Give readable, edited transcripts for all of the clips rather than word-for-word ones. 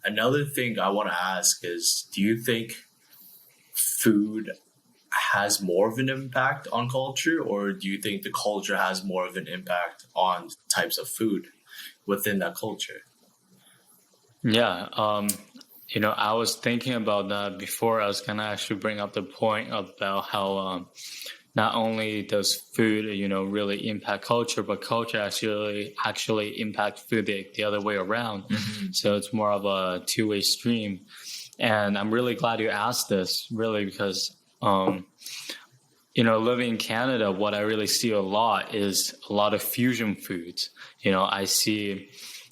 Another thing I want to ask is, do you think food has more of an impact on culture, or do you think the culture has more of an impact on types of food within that culture? Yeah, I was thinking about that before. I was gonna actually bring up the point about how not only does food, really impact culture, but culture actually impact food the other way around. Hmm. So it's more of a two-way stream. And I'm really glad you asked this, really, because living in Canada, what I really see a lot is a lot of fusion foods. I see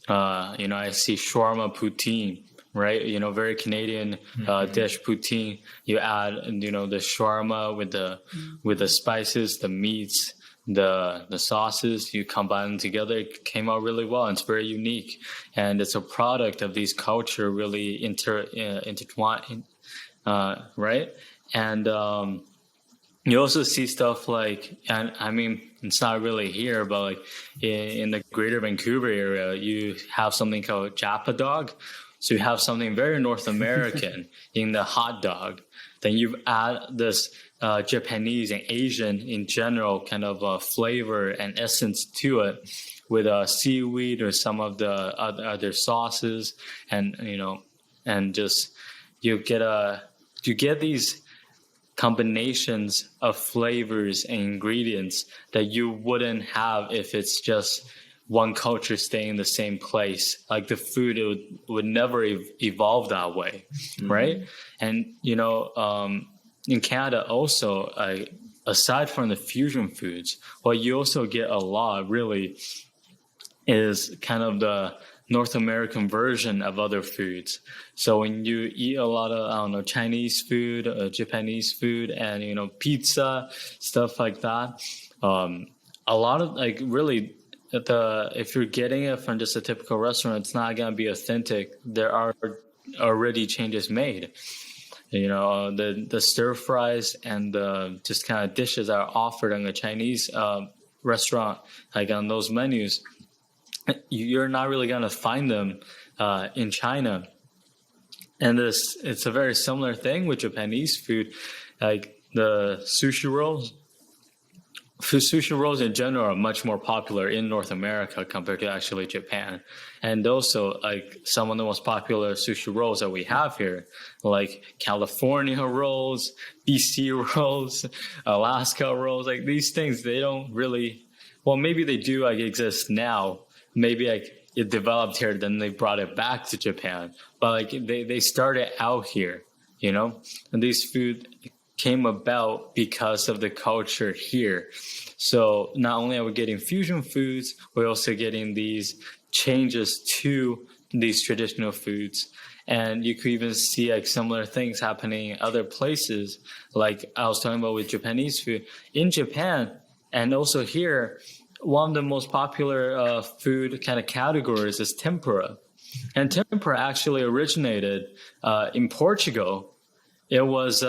shawarma poutine, right? Very Canadian Hmm. dish poutine. You add, the shawarma with the spices, the meats, the sauces. You combine them together. It came out really well. It's very unique, and it's a product of these culture really intertwined, right? And you also see stuff like, and I mean, it's not really here, but like in the greater Vancouver area, you have something called Japa dog. So you have something very North American in the hot dog. Then you add this Japanese and Asian in general kind of flavor and essence to it with seaweed or some of the other sauces, and and just you get a you get these combinations of flavors and ingredients that you wouldn't have if it's just one culture staying in the same place. Like the food, would never evolve that way, right? Hmm. And in Canada also, aside from the fusion foods, what you also get a lot really is kind of the North American version of other foods. So when you eat a lot of, I don't know, Chinese food, Japanese food, and pizza, stuff like that, a lot of like really the if you're getting it from just a typical restaurant, it's not gonna be authentic. There are already changes made. The stir fries and the just kind of dishes that are offered on a Chinese restaurant, like on those menus, you're not really going to find them in China. And it's a very similar thing with Japanese food, like the sushi rolls. Sushi rolls in general are much more popular in North America compared to actually Japan. And also, like some of the most popular sushi rolls that we have here, like California rolls, BC rolls, Alaska rolls, like these things, they don't really, well, maybe they do like exist now. Maybe like it developed here, then they brought it back to Japan. But like they started out here, and these food came about because of the culture here. So not only are we getting fusion foods, we're also getting these changes to these traditional foods. And you could even see like similar things happening in other places. Like I was talking about with Japanese food in Japan and also here, one of the most popular food kind of categories is tempura. And tempura actually originated in Portugal. It was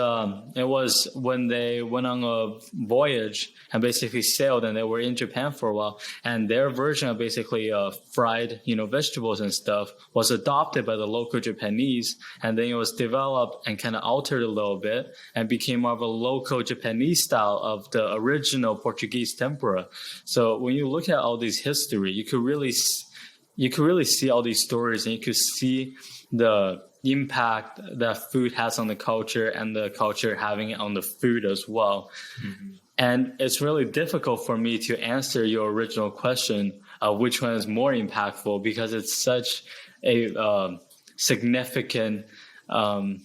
when they went on a voyage and basically sailed, and they were in Japan for a while. And their version of basically fried, vegetables and stuff was adopted by the local Japanese, and then it was developed and kind of altered a little bit and became more of a local Japanese style of the original Portuguese tempura. So when you look at all these history, you could really see all these stories, and you could see the impact that food has on the culture and the culture having it on the food as well. Hmm. And it's really difficult for me to answer your original question of which one is more impactful, because it's such a significant, um,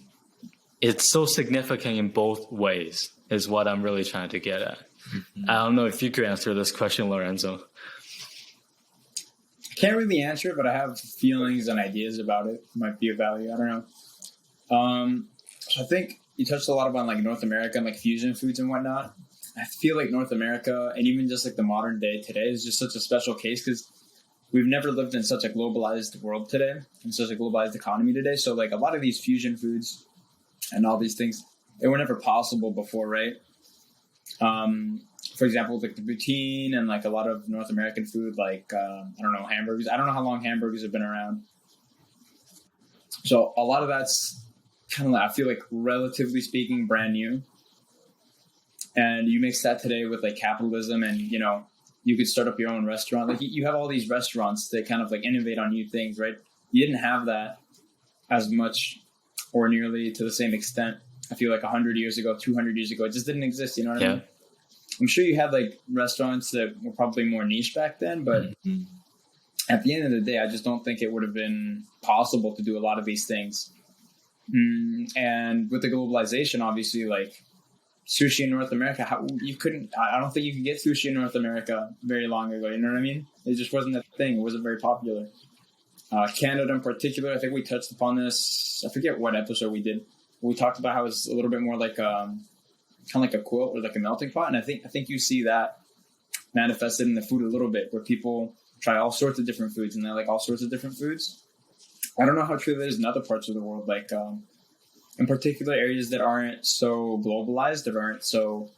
it's so significant in both ways, is what I'm really trying to get at. I Hmm. don't know if you could answer this question, Lorenzo. Can't really answer it, but I have feelings and ideas about it. Might be of value. I don't know. So I think you touched a lot about like North America and like fusion foods and whatnot. I feel like North America and even just like the modern day today is just such a special case because we've never lived in such a globalized world today and such a globalized economy today. So like a lot of these fusion foods and all these things, they were never possible before, right? Um, for example, like the poutine and like a lot of North American food, like I don't know, hamburgers. I don't know how long hamburgers have been around. So a lot of that's kind of like, I feel like relatively speaking, brand new. And you mix that today with like capitalism, and you could start up your own restaurant. Like you have all these restaurants that kind of like innovate on new things, right? You didn't have that as much or nearly to the same extent. I feel like 100 years ago, 200 years ago, it just didn't exist. You know what I mean? I'm sure you had like restaurants that were probably more niche back then, but at the end of the day, I just don't think it would have been possible to do a lot of these things. And with the globalization, obviously, like sushi in North America, I don't think you could get sushi in North America very long ago. You know what I mean? It just wasn't a thing. It wasn't very popular. Canada in particular, I think we touched upon this. I forget what episode we did. We talked about how it's a little bit more like kind of like a quilt or like a melting pot. And I think you see that manifested in the food a little bit, where people try all sorts of different foods and they like all sorts of different foods. I don't know how true that is in other parts of the world, like in particular areas that aren't so globalized, that aren't so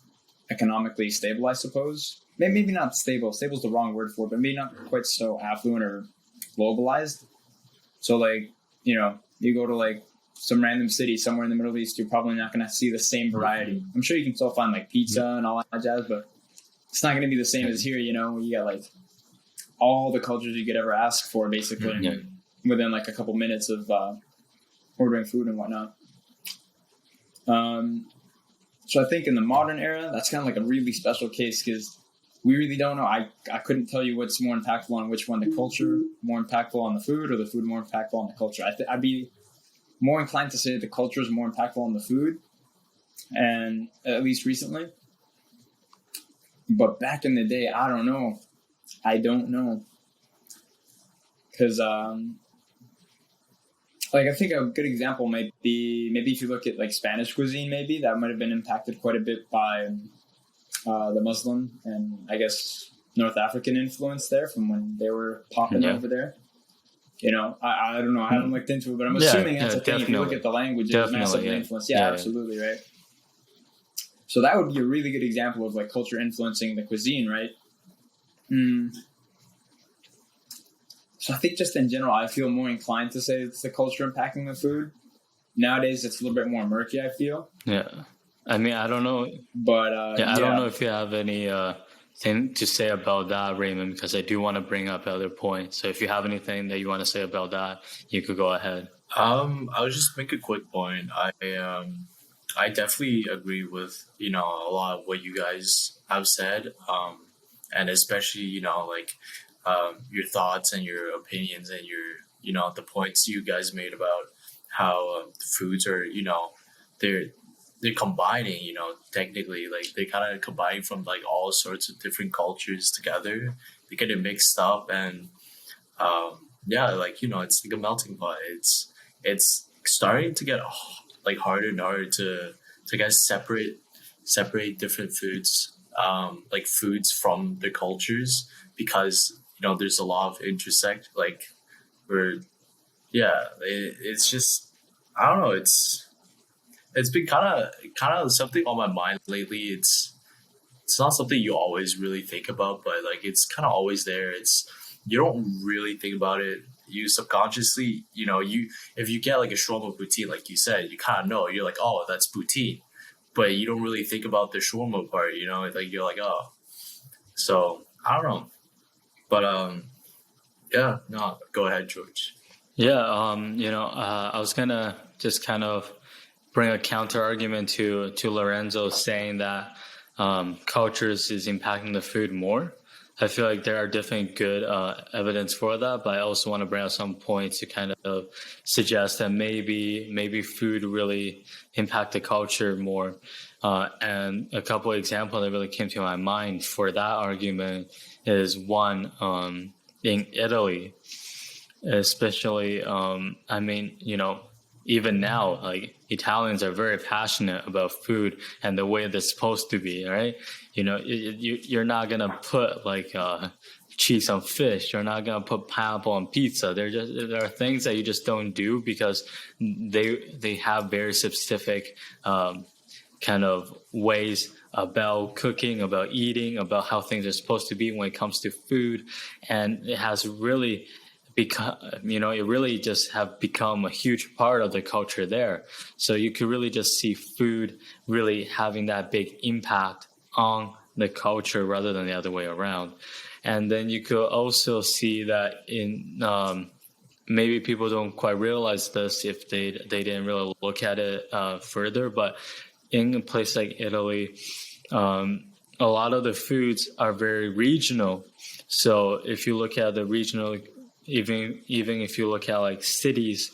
economically stable, I suppose. Maybe not stable. Stable's the wrong word for it, but maybe not quite so affluent or globalized. So like, you go to like some random city somewhere in the Middle East, you're probably not going to see the same variety. I'm sure you can still find like pizza and all that jazz, but it's not going to be the same as here, where you got like all the cultures you could ever ask for, basically, within like a couple minutes of ordering food and whatnot. So I think in the modern era, that's kind of like a really special case, because we really don't know. I couldn't tell you what's more impactful on which one, the culture more impactful on the food, or the food more impactful on the culture. I'd be more inclined to say the culture is more impactful on the food, and at least recently. But back in the day, I don't know. Because like I think a good example might be, maybe if you look at like Spanish cuisine, maybe that might have been impacted quite a bit by the Muslim and I guess North African influence there from when they were popping over there. I don't know. I haven't looked into it, but I'm assuming that's a thing. If you look at the language, it's massively influenced. Yeah, absolutely, right? So that would be a really good example of like culture influencing the cuisine, right? So I think just in general, I feel more inclined to say it's the culture impacting the food. Nowadays, it's a little bit more murky, I feel. Yeah. I mean, I don't know. But I don't know if you have any thing to say about that, Raymond, because I do want to bring up other points. So if you have anything that you want to say about that, you could go ahead. I'll just make a quick point. I definitely agree with, a lot of what you guys have said. And especially, your thoughts and your opinions and your, the points you guys made about how foods are, they're combining, technically, like they kind of combine from like all sorts of different cultures together. They get it mixed up, and it's like a melting pot. It's starting to get like harder and harder to guys separate different foods, like foods from the cultures, because there's a lot of intersect, like it's just, I don't know, it's been kind of something on my mind lately. It's not something you always really think about, but like it's kind of always there. You don't really think about it. You subconsciously, if you get like a shawarma poutine, like you said, you kind of know. You're like, oh, that's poutine, but you don't really think about the shawarma part. Like you're like, oh. So I don't know, but go ahead, George. Yeah, I was gonna just kind of bring a counter argument to Lorenzo saying that cultures is impacting the food more. I feel like there are definitely good evidence for that, but I also want to bring up some points to kind of suggest that maybe food really impact the culture more. And a couple of examples that really came to my mind for that argument is one, in Italy, especially, even now, like Italians are very passionate about food and the way they're supposed to be, right? You're not gonna put like cheese on fish. You're not gonna put pineapple on pizza. There are things that you just don't do because they have very specific kind of ways about cooking, about eating, about how things are supposed to be when it comes to food, and it has really become, it really just have become a huge part of the culture there. So you could really just see food really having that big impact on the culture rather than the other way around. And then you could also see that in maybe people don't quite realize this if they didn't really look at it further, but in a place like Italy, a lot of the foods are very regional. So if you look at the regional, even if you look at like cities,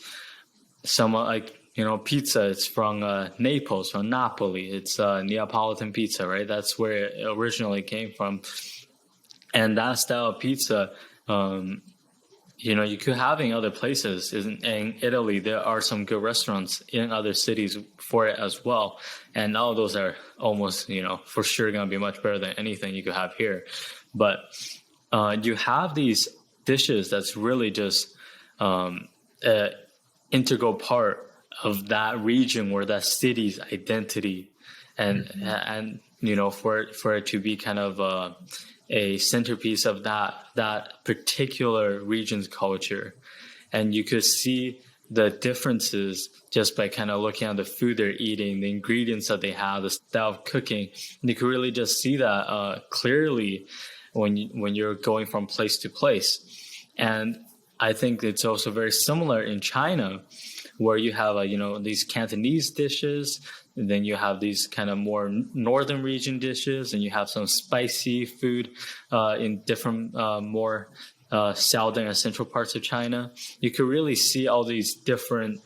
some like pizza, it's from Naples, from Napoli. It's Neapolitan pizza, right? That's where it originally came from. And that style of pizza, you could have in other places. In Italy, there are some good restaurants in other cities for it as well. And all of those are almost, for sure going to be much better than anything you could have here. But you have these dishes that's really just an integral part of that region or that city's identity. And for it to be kind of a centerpiece of that particular region's culture. And you could see the differences just by kind of looking at the food they're eating, the ingredients that they have, the style of cooking. You could really just see that clearly when you're going from place to place. And I think it's also very similar in China, where you have these Cantonese dishes, and then you have these kind of more northern region dishes, and you have some spicy food in different more southern and central parts of China. You could really see all these different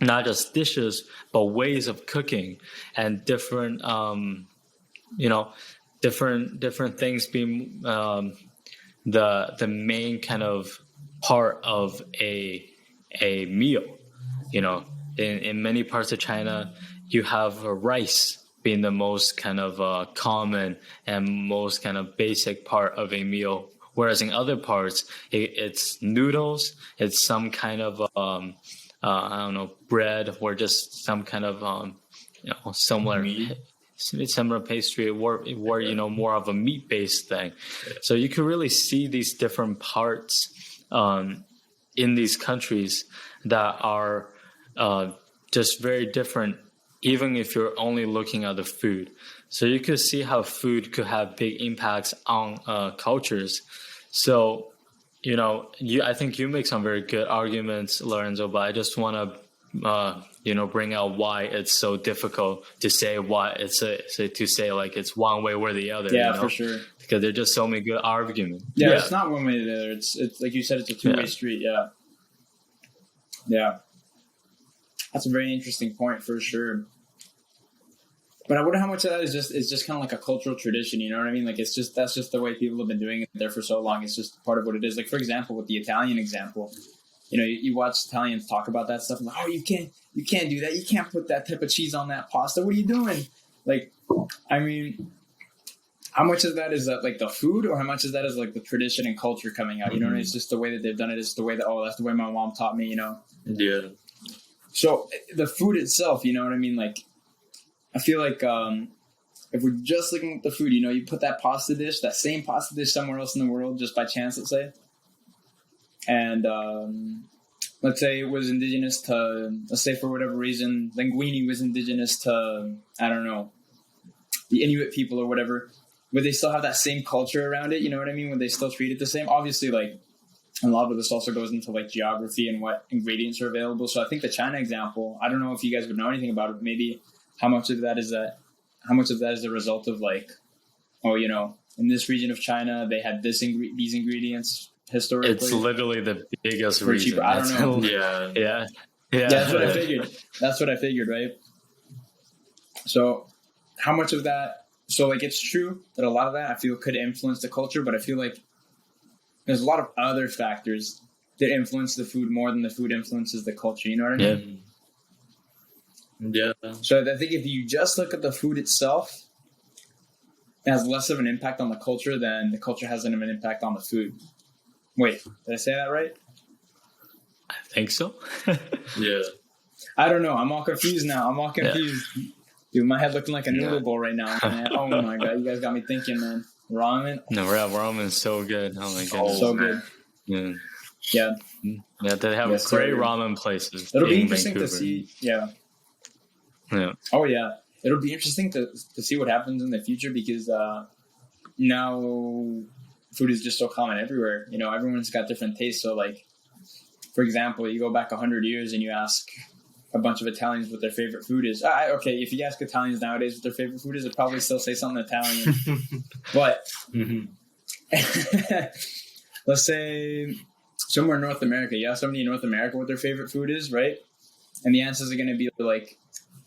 not just dishes, but ways of cooking, and different different things being the main kind of part of a meal. In many parts of China, you have rice being the most kind of common and most kind of basic part of a meal. Whereas in other parts, it's noodles, it's some kind of, bread, or just some kind of, similar pastry, or more of a meat-based thing. So you can really see these different parts in these countries that are just very different, even if you're only looking at the food. So you could see how food could have big impacts on cultures. So, I think you make some very good arguments, Lorenzo, but I just want to, bring out why it's so difficult to say to say like it's one way or the other. Yeah, for sure. Because there are just so many good arguments. Yeah, it's not one way or the other. It's like you said, it's a two-way street. Yeah. Yeah. That's a very interesting point for sure. But I wonder how much of that is just kind of like a cultural tradition, you know what I mean? Like that's just the way people have been doing it there for so long. It's just part of what it is. Like, for example, with the Italian example, you watch Italians talk about that stuff, and like, oh, you can't do that. You can't put that type of cheese on that pasta. What are you doing? Like, I mean, how much of that is that like the food, or how much of that is like the tradition and culture coming out? You know what I mean? It's just the way that they've done it. It's the way that, that's the way my mom taught me, Yeah. So the food itself, you know what I mean? Like, I feel like if we're just looking at the food, you put that same pasta dish somewhere else in the world, just by chance, let's say. And let's say it was indigenous to, let's say for whatever reason, linguine was indigenous to, I don't know, the Inuit people or whatever. Would they still have that same culture around it? You know what I mean? Would they still treat it the same? Obviously, like, a lot of this also goes into like geography and what ingredients are available. So I think the China example, I don't know if you guys would know anything about it. Maybe how much of that is a result of like, in this region of China, they had these ingredients historically. It's literally the biggest reason. Cheaper. I don't know. Yeah. That's what I figured. Right. So how much of that? So like, it's true that a lot of that I feel could influence the culture, but I feel like there's a lot of other factors that influence the food more than the food influences the culture. You know what I mean? Yeah. So I think if you just look at the food itself, it has less of an impact on the culture than the culture has an impact on the food. Wait, did I say that right? I think so. Yeah. I don't know. I'm all confused now. Dude, my head looking like a noodle bowl right now, man. Oh my god, you guys got me thinking, man. Ramen, No, ramen's so good. Oh my goodness. so good. Yeah. Yeah, Yeah, they have Yes, great sir. ramen places. it'll be in interesting to Vancouver. see. Yeah. Yeah. Oh yeah, it'll be interesting to see what happens in the future because now food is just so common everywhere. You know, everyone's got different tastes. So, like, for example, you go back 100 years and you ask a bunch of Italians what their favorite food is. Okay, if you ask Italians nowadays what their favorite food is, they'd probably still say something Italian. But let's say somewhere in North America, you ask somebody in North America what their favorite food is, right? And the answers are going to be like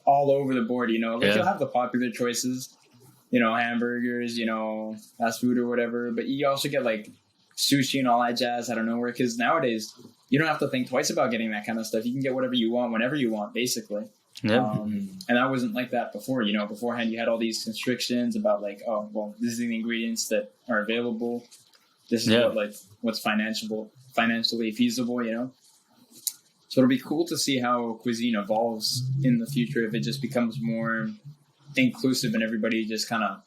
all over the board, you know. Like, you'll have the popular choices, you know, hamburgers, you know, fast food or whatever. But you also get like sushi and all that jazz out of nowhere because nowadays you don't have to think twice about getting that kind of stuff. You can get whatever you want whenever you want, basically. Yeah. And that wasn't like that before. You know, beforehand you had all these constrictions about like, oh, well, this is the ingredients that are available. This is what's financially feasible. You know. So it'll be cool to see how cuisine evolves in the future if it just becomes more inclusive and everybody just kind of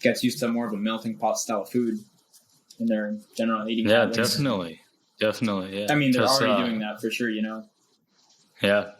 gets used to more of a melting pot style food in their general eating habits. Definitely. Yeah. I mean, they're 'Cause, already doing that for sure, you know. Yeah.